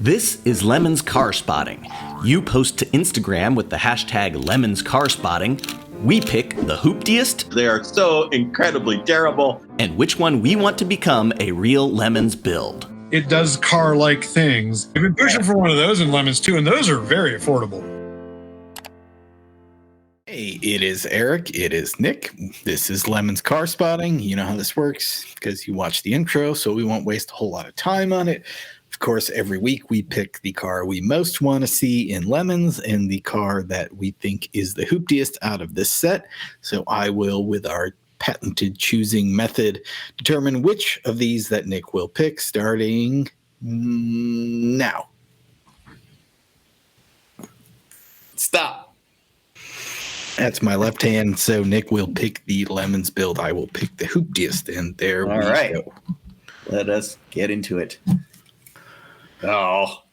This is Lemon's Car Spotting. You post to Instagram with the hashtag Lemon's Car Spotting. We pick the hooptiest. They are so incredibly terrible. And which one we want to become a real Lemons build. It does car-like things. I've been pushing for one of those in Lemons too, and those are very affordable. Hey, it is Eric. It is Nick. This is Lemon's Car Spotting. You know how this works because you watched the intro, so we won't waste a whole lot of time on it. Of course, every week we pick the car we most want to see in Lemons and the car that we think is the hooptiest out of this set. So I will, with our patented choosing method, determine which of these that Nick will pick starting now. Stop. That's my left hand, so Nick will pick the Lemons build. I will pick the hooptiest, and there we go. Let us get into it. Oh.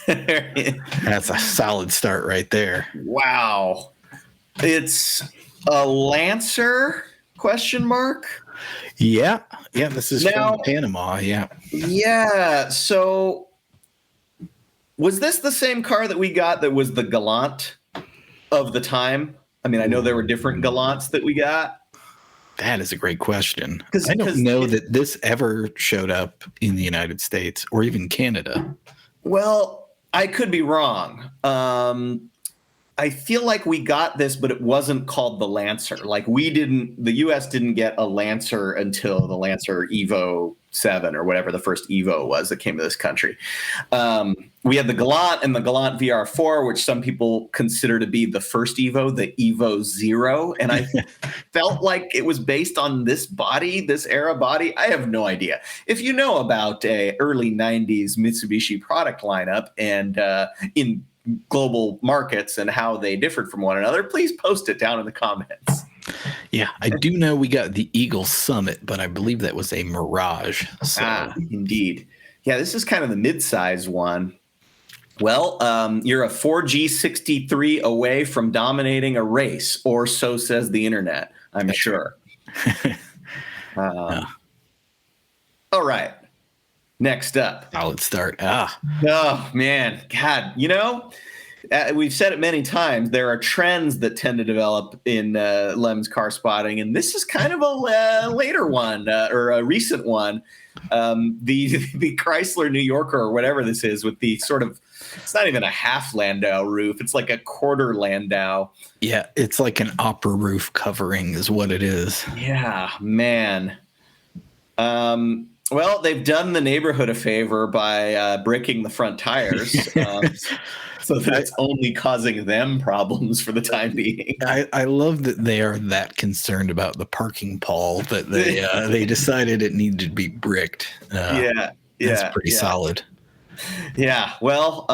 That's a solid start right there. Wow. It's a Lancer, question mark? Yeah, this is from Panama, yeah. Yeah, so was this the same car that we got that was the Galant of the time? I mean, I know there were different Galants that we got. That is a great question. I don't know that this ever showed up in the United States or even Canada. Well, I could be wrong. I feel like we got this, but it wasn't called the Lancer. Like the US didn't get a Lancer until the Lancer Evo 7 or whatever the first Evo was that came to this country. We had the Galant and the Galant VR4, which some people consider to be the first Evo, the Evo 0. And I felt like it was based on this body, this era body. I have no idea. If you know about a early 90s Mitsubishi product lineup and in global markets and how they differed from one another, please post it down in the comments. Yeah, I do know we got the Eagle Summit, but I believe that was a Mirage. So. Indeed. Yeah, this is kind of the mid-size one. Well, you're a 4G63 away from dominating a race, or so says the internet, I'm sure. All right. Next up. Solid start. Oh, man. God, we've said it many times. There are trends that tend to develop in Lem's car spotting, and this is kind of a later one or a recent one. The Chrysler New Yorker or whatever this is with the sort of, it's not even a half Landau roof. It's like a quarter Landau. Yeah, it's like an opera roof covering is what it is. Yeah, man. Well, they've done the neighborhood a favor by bricking the front tires. So that it's only causing them problems for the time being. I love that they are that concerned about the parking pole that they decided it needed to be bricked. That's pretty solid. Yeah. Well,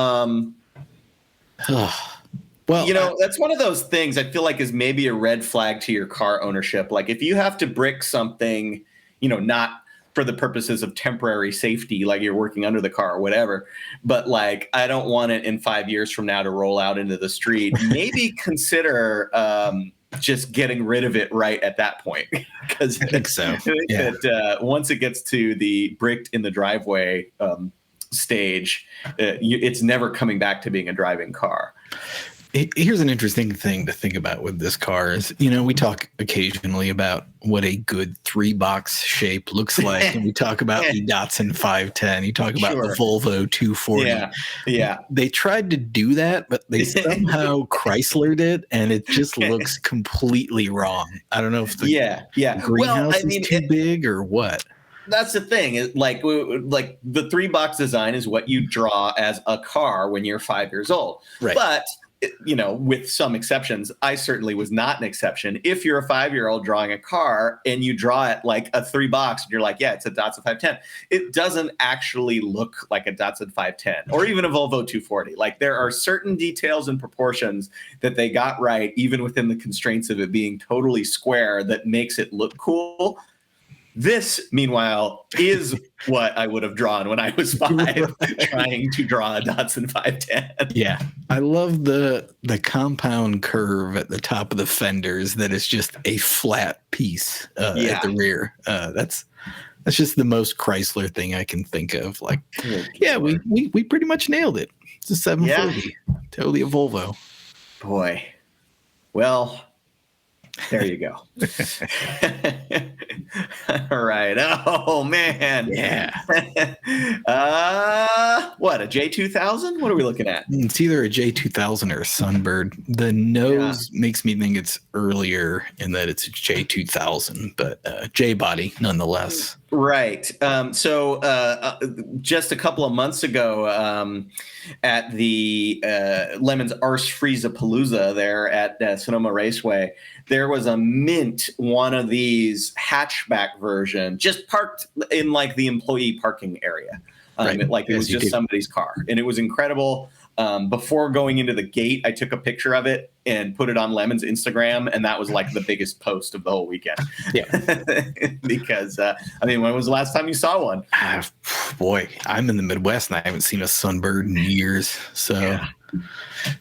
that's one of those things I feel like is maybe a red flag to your car ownership. Like if you have to brick something, not for the purposes of temporary safety, like you're working under the car or whatever. But like, I don't want it in 5 years from now to roll out into the street. Maybe consider just getting rid of it right at that point. Because I think so. Once it gets to the bricked in the driveway stage, it's never coming back to being a driving car. Here's an interesting thing to think about with this car is, we talk occasionally about what a good 3-box shape looks like. And we talk about the Datsun 510. You talk about the Volvo 240. Yeah. They tried to do that, but they somehow Chryslered it, and it just looks completely wrong. I don't know if the greenhouse is too big or what. That's the thing. Like the 3-box design is what you draw as a car when you're 5 years old. Right. But with some exceptions, I certainly was not an exception. If you're a 5-year-old drawing a car and you draw it like a 3-box and you're like, yeah, it's a Datsun 510, it doesn't actually look like a Datsun 510 or even a Volvo 240. Like there are certain details and proportions that they got right, even within the constraints of it being totally square, that makes it look cool. This, meanwhile, is what I would have drawn when I was 5, trying to draw a Datsun 510. Yeah. I love the compound curve at the top of the fenders that is just a flat piece at the rear. That's That's just the most Chrysler thing I can think of. Like, yeah, we pretty much nailed it. It's a 740. Yeah. Totally a Volvo. Boy. Well, there you go. All right. Oh, man. Yeah. What, a J2000? What are we looking at? It's either a J2000 or a Sunbird. The nose makes me think it's earlier in that it's a J2000, but J body nonetheless. Right. So just a couple of months ago at the Lemons Arse Frieza-Palooza there at Sonoma Raceway, there was a mint one of these hatchback version just parked in like the employee parking area. Right. It was just somebody's car, and it was incredible. Before going into the gate, I took a picture of it and put it on Lemon's Instagram, and that was like the biggest post of the whole weekend. Yeah. Because, when was the last time you saw one? Boy, I'm in the Midwest, and I haven't seen a Sunbird in years. So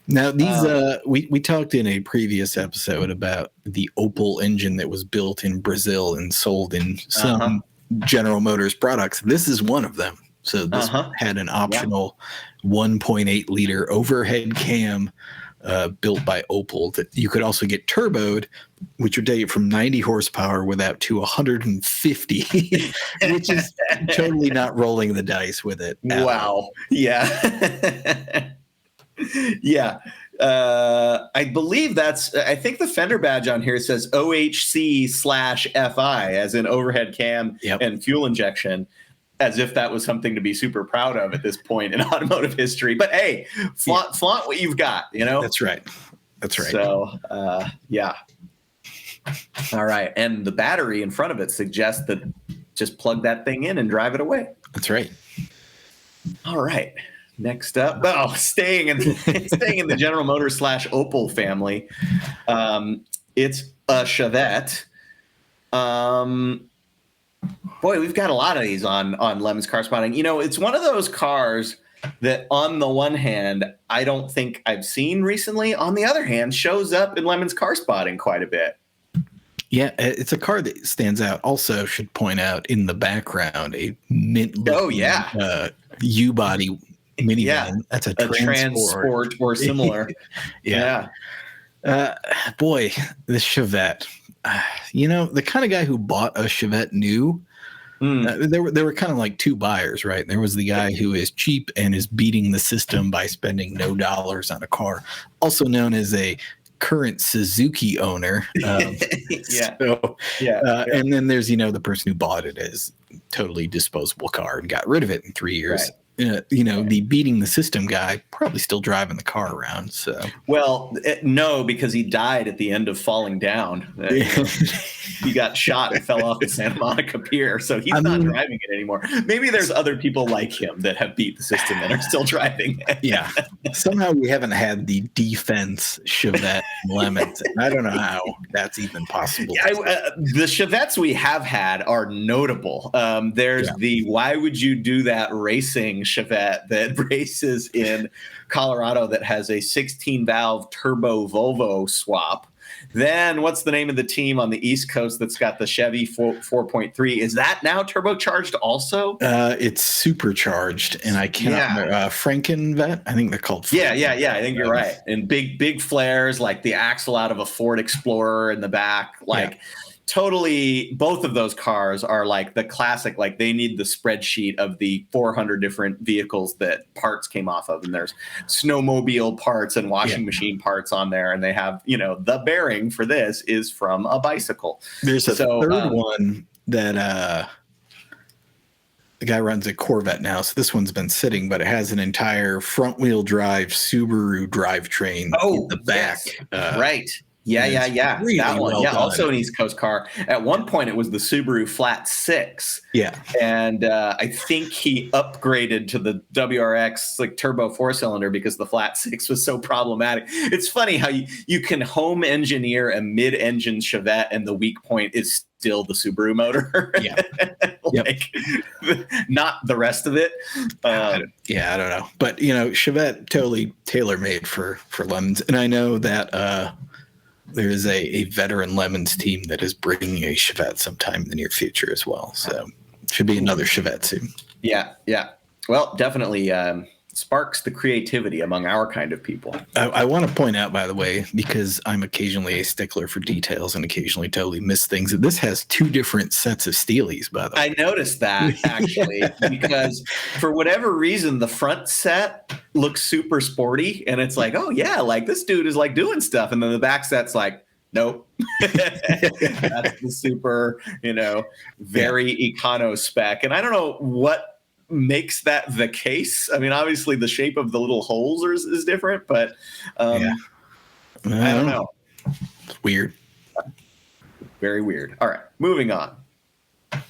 now these, we talked in a previous episode about the Opel engine that was built in Brazil and sold in some General Motors products. This is one of them. So this had an optional 1.8 liter overhead cam built by Opel that you could also get turboed, which would take it from 90 horsepower without to 150, which is totally not rolling the dice with it. Wow. Yeah. Yeah. I believe I think the fender badge on here says OHC/FI, as in overhead cam and fuel injection, as if that was something to be super proud of at this point in automotive history. But hey, flaunt what you've got, you know? That's right. So, yeah. All right. And the battery in front of it suggests that just plug that thing in and drive it away. That's right. All right. Next up, staying in the General Motors /Opel family, it's a Chevette. Boy, we've got a lot of these on Lemon's Car Spotting. You know, it's one of those cars that, on the one hand, I don't think I've seen recently. On the other hand, shows up in Lemon's Car Spotting quite a bit. Yeah, it's a car that stands out. Also, should point out in the background a mint U-body minivan. Yeah, that's a transport or similar. Yeah. Boy, the Chevette. The kind of guy who bought a Chevette new, there were kind of like two buyers, right? There was the guy who is cheap and is beating the system by spending no dollars on a car, also known as a current Suzuki owner. And then there's, the person who bought it as totally disposable car and got rid of it in 3 years. Right. The beating the system guy probably still driving the car around. So, well, no, because he died at the end of falling down. He got shot and fell off the Santa Monica Pier, so he's not driving it anymore. Maybe there's other people like him that have beat the system and are still driving it. Yeah, somehow we haven't had the defense Chevette Lemons. I don't know how that's even possible. The Chevettes we have had are notable. There's the "Why would you do that?" racing Chevette that races in Colorado that has a 16-valve turbo Volvo swap. Then what's the name of the team on the East Coast that's got the Chevy 4.3? Is that now turbocharged also? It's supercharged, and I can't remember. Frankenvet? I think they're called Frankenvet. Yeah. I think you're right. And big flares, like the axle out of a Ford Explorer in the back. Totally, both of those cars are like the classic, like they need the spreadsheet of the 400 different vehicles that parts came off of. And there's snowmobile parts and washing machine parts on there. And they have, the bearing for this is from a bicycle. There's a third one that the guy runs a Corvette now. So this one's been sitting, but it has an entire front wheel drive Subaru drivetrain in the back. Yes. Right. Yeah. Really that one. Well done. Also an East Coast car. At one point, it was the Subaru Flat 6. Yeah. And I think he upgraded to the WRX like turbo 4-cylinder because the Flat 6 was so problematic. It's funny how you can home engineer a mid-engine Chevette and the weak point is still the Subaru motor. Yeah. Not the rest of it. I don't know. But, Chevette totally tailor-made for Lemons. And I know that there is a veteran Lemons team that is bringing a Chevette sometime in the near future as well. So Should be another Chevette soon. Yeah. Well, definitely sparks the creativity among our kind of people. I want to point out, by the way, because I'm occasionally a stickler for details and occasionally totally miss things, that this has 2 different sets of steelies, by the way. I noticed that, actually, because for whatever reason, the front set looks super sporty, and it's like, oh, yeah, like this dude is like doing stuff. And then the back set's like, nope. That's the super, very econo spec. And I don't know what makes that the case. I mean, obviously the shape of the little holes is different, but I don't know. It's weird. Very weird. All right, moving on.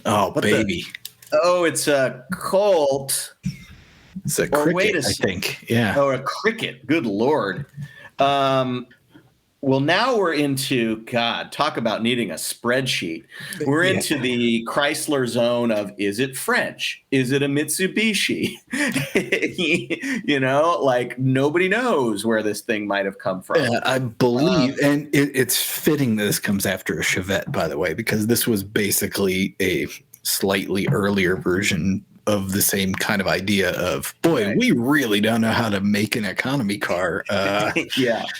Oh, baby. It's a Colt. It's a Cricket, I think. Yeah. Oh, a Cricket. Good Lord. Well, now we're into, God, talk about needing a spreadsheet. We're into the Chrysler zone of, is it French? Is it a Mitsubishi? Like nobody knows where this thing might have come from. I believe, and it's fitting that this comes after a Chevette, by the way, because this was basically a slightly earlier version of the same kind of idea of, boy, we really don't know how to make an economy car.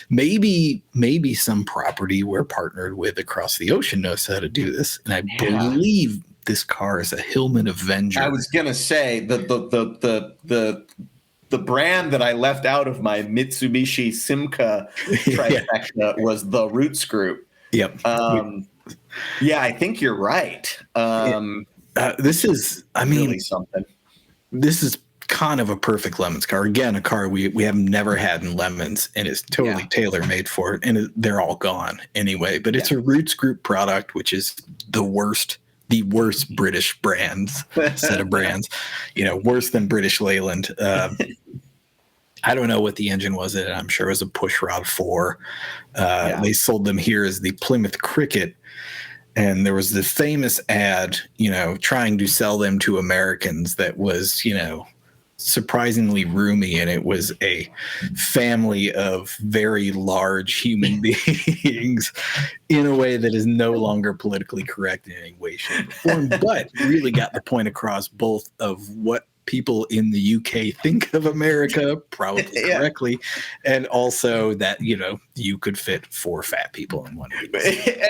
Maybe some property we're partnered with across the ocean knows how to do this. And I believe this car is a Hillman Avenger. I was gonna say the brand that I left out of my Mitsubishi Simca trifecta was the Roots Group. Yep. I think you're right. This is, really something. This is kind of a perfect Lemons car. Again, a car we have never had in Lemons, and it's totally tailor made for it. And they're all gone anyway. But it's a Roots Group product, which is the worst British set of brands. Worse than British Leyland. I don't know what the engine was in it. I'm sure it was a pushrod 4. They sold them here as the Plymouth Cricket. And there was the famous ad, trying to sell them to Americans that was, surprisingly roomy. And it was a family of very large human beings in a way that is no longer politically correct in any way, shape, or form, but really got the point across both of what people in the UK think of America, probably correctly, and also that, you could fit 4 fat people in one. I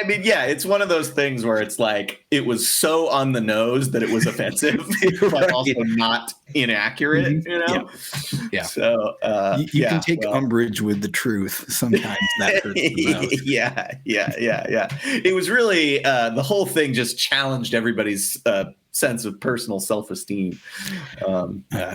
mean, it's one of those things where it's like, it was so on the nose that it was offensive, but also not inaccurate, Yeah. So, you can take umbrage with the truth. Sometimes that hurts the most. Yeah. It was really, the whole thing just challenged everybody's, sense of personal self-esteem.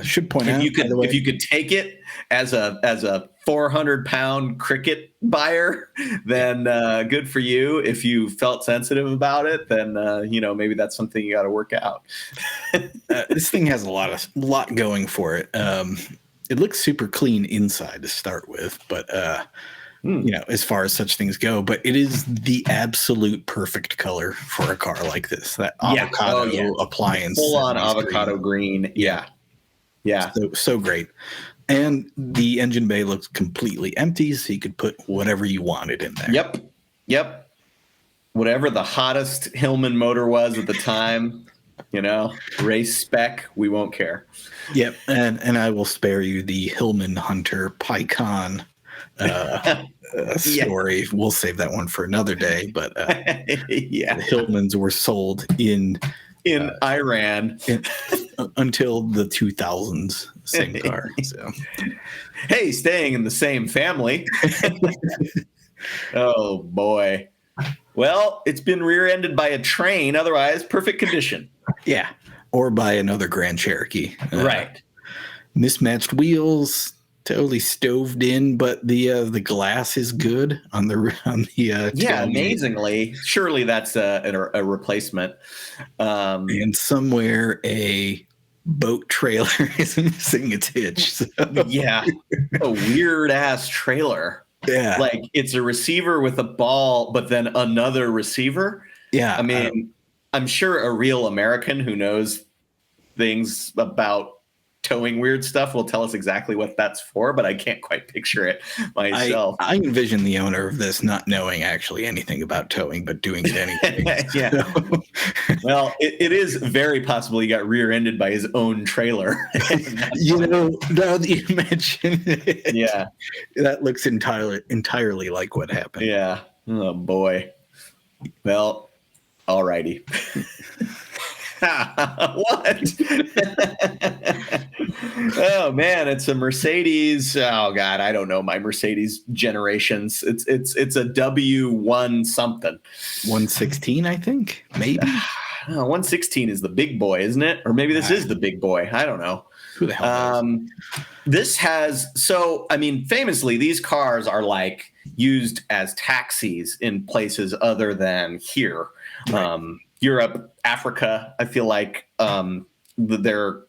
Should point out, if you could take it as a 400-pound Cricket buyer, then good for you. If you felt sensitive about it, then maybe that's something you got to work out. This thing has a lot going for it. It looks super clean inside to start with, but as far as such things go, but it is the absolute perfect color for a car like this. That avocado appliance, full on avocado green. Yeah. So great. And the engine bay looks completely empty, so you could put whatever you wanted in there. Yep. Whatever the hottest Hillman motor was at the time, race spec, we won't care. Yep. And I will spare you the Hillman Hunter Pycon story. We'll save that one for another day, but the Hillmans were sold in Iran until the 2000s. Same car. So, hey, staying in the same family. Oh boy. Well, it's been rear-ended by a train. Otherwise, perfect condition. Yeah, or by another Grand Cherokee. Right. Mismatched wheels. Totally stoved in, but the glass is good on the tailgate. Amazingly. Surely that's a replacement. And somewhere a boat trailer is missing its hitch. So. Yeah, a weird ass trailer. Yeah, like it's a receiver with a ball, but then another receiver. Yeah, I mean, I'm sure a real American who knows things about towing weird stuff will tell us exactly what that's for, but I can't quite picture it myself. I envision the owner of this not knowing actually anything about towing, but doing it anyway. Yeah. Well, it is very possible he got rear-ended by his own trailer. You know, now that you mention it, Yeah. that looks entirely like what happened. Yeah. Oh, boy. Well, all righty. What? Oh man, it's a Mercedes. Oh god, I don't know my Mercedes generations. It's a W1 something. 116, I think, maybe. 116 is the big boy, isn't it? Or maybe this is the big boy. I don't know. Who the hell knows? This has famously, these cars are like used as taxis in places other than here. Right. Europe, Africa, I feel like they're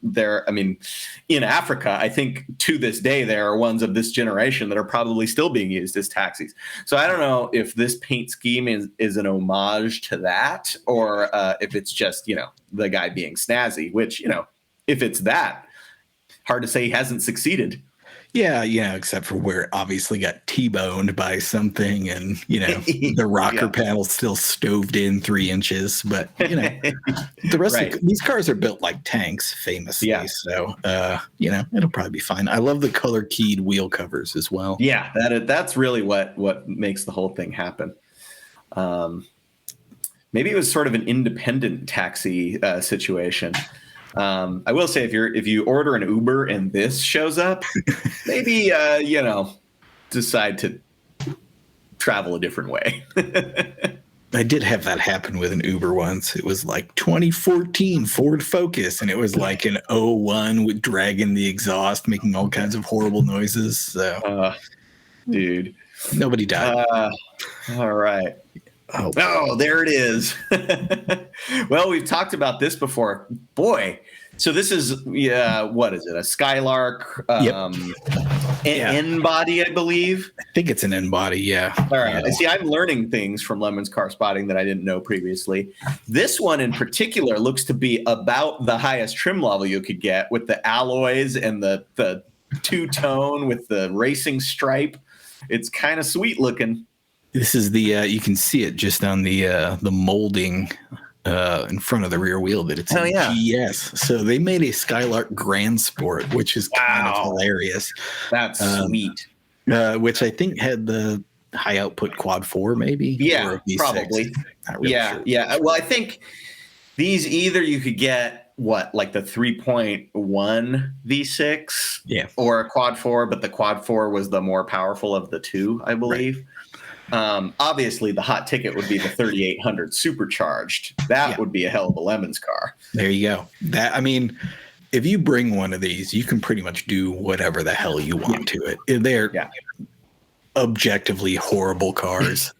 in Africa, I think to this day there are ones of this generation that are probably still being used as taxis. So I don't know if this paint scheme is an homage to that, or if it's just, the guy being snazzy, which, if it's that, hard to say he hasn't succeeded. Yeah, except for where it obviously got T-boned by something, and the rocker panel's still stoved in 3 inches. But the rest of these cars are built like tanks, famously. Yeah. So it'll probably be fine. I love the color keyed wheel covers as well. Yeah, that's really what makes the whole thing happen. Maybe it was sort of an independent taxi situation. I will say if you order an Uber and this shows up, maybe decide to travel a different way. I did have that happen with an Uber once. It was like 2014 Ford Focus, and it was like an 01 with dragging the exhaust, making all kinds of horrible noises. So, dude, nobody died. All right. Oh, there it is. Well, we've talked about this before. Boy, so this is, what is it? A Skylark N-body, I believe. I think it's an N-body, yeah. All right. See, I'm learning things from Lemon's Car Spotting that I didn't know previously. This one in particular looks to be about the highest trim level you could get, with the alloys and the two-tone with the racing stripe. It's kind of sweet looking. This is the you can see it just on the molding in front of the rear wheel that it's GS. So they made a Skylark Grand Sport, which is kind of hilarious. That's sweet. Which I think had the high output quad 4, maybe. Yeah, probably. Not really sure. Yeah. Well, I think these either you could get like the 3.1 V6, or a quad 4, but the quad 4 was the more powerful of the two, I believe. Right. Obviously, the hot ticket would be the 3800 supercharged. That would be a hell of a Lemons car. There you go. If you bring one of these, you can pretty much do whatever the hell you want to it. They're objectively horrible cars.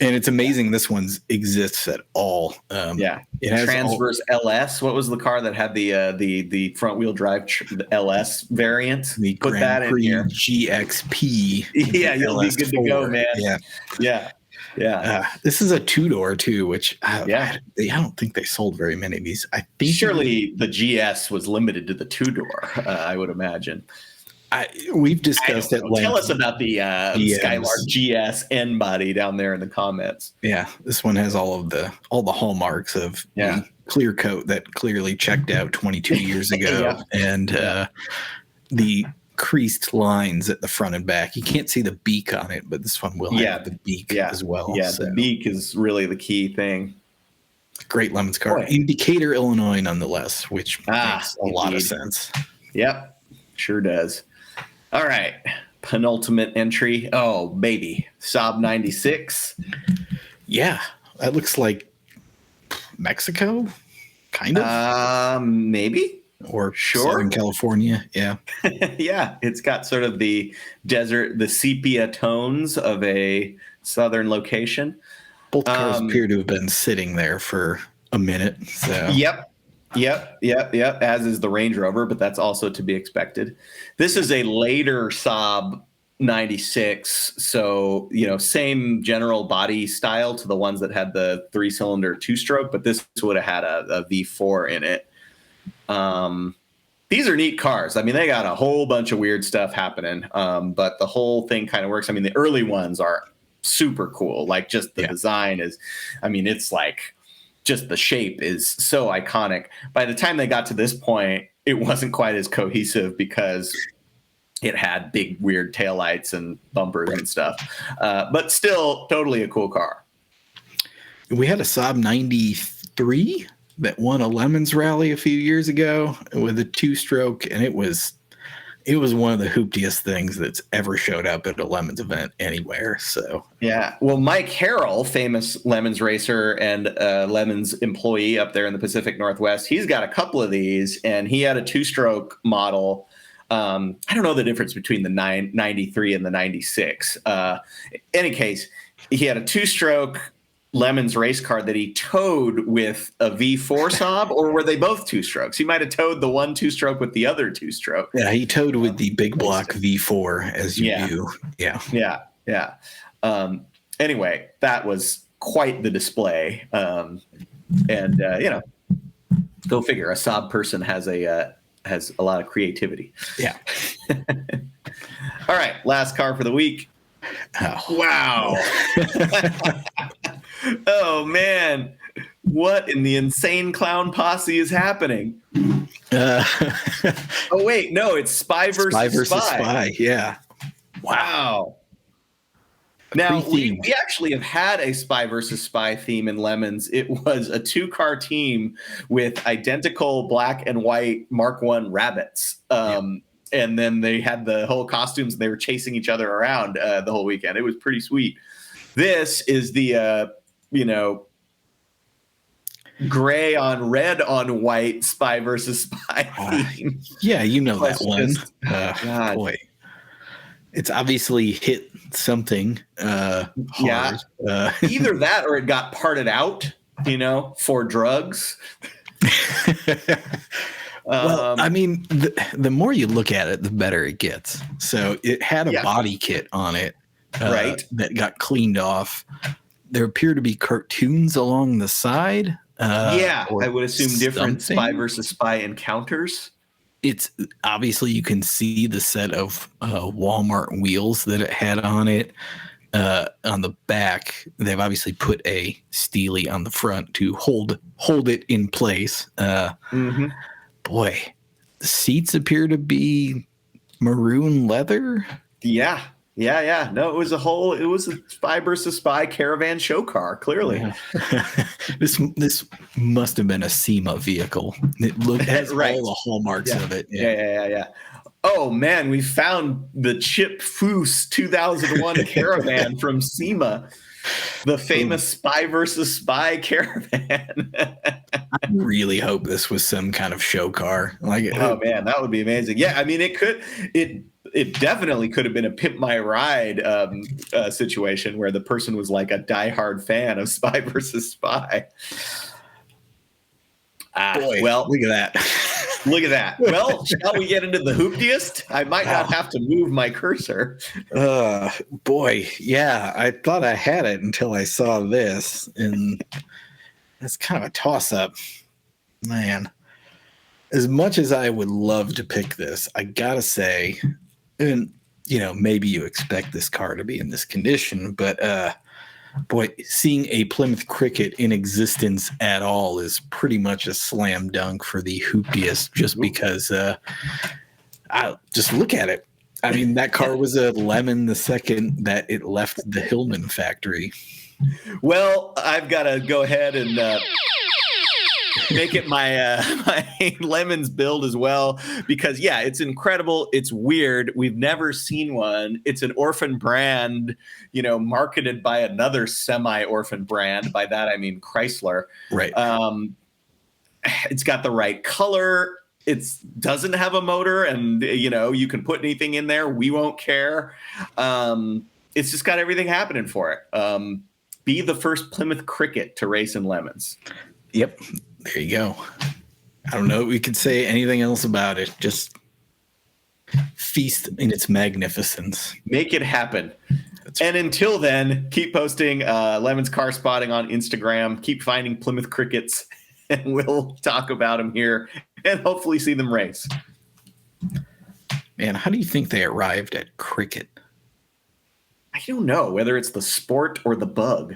And it's amazing this one exists at all. It has Transverse LS. What was the car that had the front wheel drive LS variant? The Grand Prix GXP. Yeah, you'll be good to go, man. Yeah. This is a 2-door too, which I don't think they sold very many of these. I think surely the GS was limited to the 2-door. I would imagine. We've discussed it. Tell us about the Skylark GS N body down there in the comments. Yeah, this one has all the hallmarks of the clear coat that clearly checked out 22 years ago, and the creased lines at the front and back. You can't see the beak on it, but this one will have the beak as well. Yeah, the beak is really the key thing. Great Lemons car. In Decatur, Illinois, nonetheless, which makes a lot of sense. Yep, sure does. All right, penultimate entry. Oh, baby, Saab 96. Yeah, that looks like Mexico, kind of. Maybe. Or Southern California, yeah. Yeah, it's got sort of the desert, the sepia tones of a southern location. Both cars appear to have been sitting there for a minute. So. Yep. As is the Range Rover, but that's also to be expected. This is a later Saab 96, so same general body style to the ones that had the 3-cylinder 2-stroke, but this would have had a V4 in it. these are neat cars. I mean, they got a whole bunch of weird stuff happening, but the whole thing kind of works. I mean, the early ones are super cool. Like just the design is, I mean, it's like just the shape is so iconic. By the time they got to this point, it wasn't quite as cohesive because it had big weird taillights and bumpers and stuff, but still totally a cool car. We had a Saab 93 that won a Lemons rally a few years ago with a 2-stroke, and it was one of the hooptiest things that's ever showed up at a Lemons event anywhere. So yeah, well, Mike Harrell, famous Lemons racer and Lemons employee up there in the Pacific Northwest, he's got a couple of these, and he had a 2-stroke model. I don't know the difference between the 93 and the 96. Any case, he had a 2-stroke Lemons race car that he towed with a V4 Saab, or were they both 2-strokes? He might have towed the one 2-stroke with the other 2-stroke. Yeah, he towed with the big block V4 as you do. Yeah. Anyway, that was quite the display. And go figure. A Saab person has a lot of creativity. Yeah. All right, last car for the week. Oh. Wow. Oh man, what in the insane clown posse is happening? Oh wait, no, it's Spy versus Spy. Yeah. Wow. Now we actually have had a Spy versus Spy theme in Lemons. It was a 2-car team with identical black and white Mark I rabbits. And then they had the whole costumes and they were chasing each other around the whole weekend. It was pretty sweet. This is the gray on red on white Spy versus Spy theme. Yeah, you know that one. Boy, it's obviously hit something hard. Yeah, either that or it got parted out, for drugs. Well, I mean, the more you look at it, the better it gets. So it had a body kit on it, right? That got cleaned off. There appear to be cartoons along the side. I would assume different Spy versus Spy encounters. It's obviously you can see the set of Walmart wheels that it had on it. On the back, they've obviously put a Steely on the front to hold it in place. Boy, the seats appear to be maroon leather. Yeah. No, it was a Spy versus Spy Caravan show car, clearly. Yeah. This must have been a SEMA vehicle. It has all the hallmarks of it. Yeah. Oh man, we found the Chip Foose 2001 Caravan from SEMA. The famous Spy versus Spy Caravan. I really hope this was some kind of show car. Oh man, that would be amazing. Yeah, I mean, it definitely could have been a Pimp My Ride situation where the person was like a diehard fan of Spy versus Spy. Boy, well, look at that. Look at that. Well, shall we get into the hooptiest? I might not have to move my cursor. Boy, yeah. I thought I had it until I saw this, and it's kind of a toss-up. Man, as much as I would love to pick this, I gotta say, and maybe you expect this car to be in this condition, but boy, seeing a Plymouth Cricket in existence at all is pretty much a slam dunk for the hooptiest, just because I just look at it. I mean, that car was a lemon the second that it left the Hillman factory. Well, I've got to go ahead and make it my Lemons build as well, because it's incredible. It's weird. We've never seen one. It's an orphan brand, marketed by another semi-orphan brand. By that I mean Chrysler. Right. It's got the right color. It doesn't have a motor, and you can put anything in there. We won't care. It's just got everything happening for it. Be the first Plymouth Cricket to race in Lemons. Yep. There you go. I don't know if we could say anything else about it. Just feast in its magnificence. Make it happen. And until then, keep posting Lemons car spotting on Instagram. Keep finding Plymouth Crickets, and we'll talk about them here and hopefully see them race. Man, how do you think they arrived at cricket? I don't know whether it's the sport or the bug.